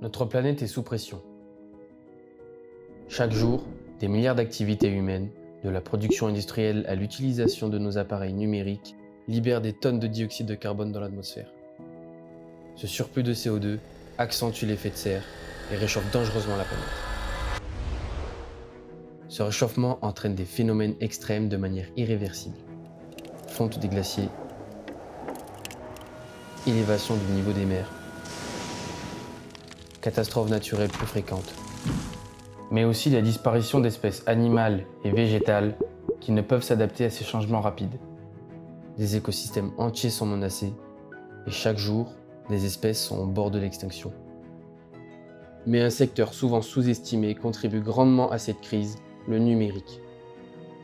Notre planète est sous pression. Chaque jour, des milliards d'activités humaines, de la production industrielle à l'utilisation de nos appareils numériques, libèrent des tonnes de dioxyde de carbone dans l'atmosphère. Ce surplus de CO2 accentue l'effet de serre et réchauffe dangereusement la planète. Ce réchauffement entraîne des phénomènes extrêmes de manière irréversible. Fonte des glaciers, élévation du niveau des mers, catastrophes naturelles plus fréquentes, mais aussi la disparition d'espèces animales et végétales qui ne peuvent s'adapter à ces changements rapides. Des écosystèmes entiers sont menacés et chaque jour, des espèces sont au bord de l'extinction. Mais un secteur souvent sous-estimé contribue grandement à cette crise, le numérique.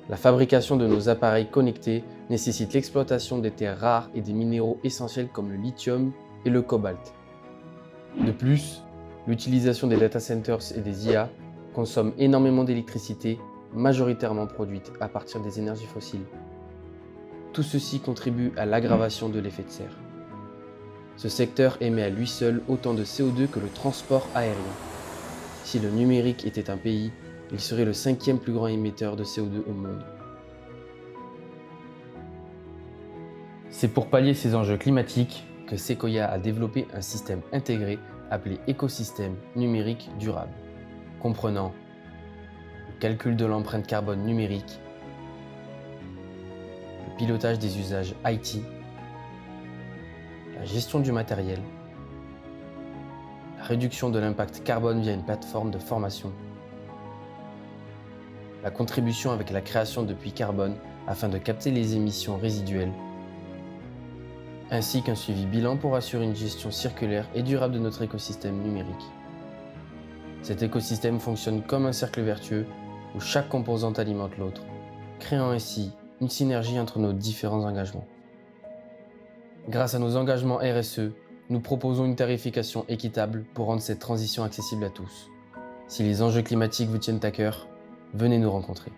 La fabrication de nos appareils connectés nécessite l'exploitation des terres rares et des minéraux essentiels comme le lithium et le cobalt. De plus, l'utilisation des data centers et des IA consomme énormément d'électricité, majoritairement produite à partir des énergies fossiles. Tout ceci contribue à l'aggravation de l'effet de serre. Ce secteur émet à lui seul autant de CO2 que le transport aérien. Si le numérique était un pays, il serait le 5e plus grand émetteur de CO2 au monde. C'est pour pallier ces enjeux climatiques que Sequoia a développé un système intégré appelé écosystème numérique durable, comprenant le calcul de l'empreinte carbone numérique, le pilotage des usages IT, la gestion du matériel, la réduction de l'impact carbone via une plateforme de formation, la contribution avec la création de puits carbone afin de capter les émissions résiduelles, ainsi qu'un suivi bilan pour assurer une gestion circulaire et durable de notre écosystème numérique. Cet écosystème fonctionne comme un cercle vertueux où chaque composante alimente l'autre, créant ainsi une synergie entre nos différents engagements. Grâce à nos engagements RSE, nous proposons une tarification équitable pour rendre cette transition accessible à tous. Si les enjeux climatiques vous tiennent à cœur, venez nous rencontrer.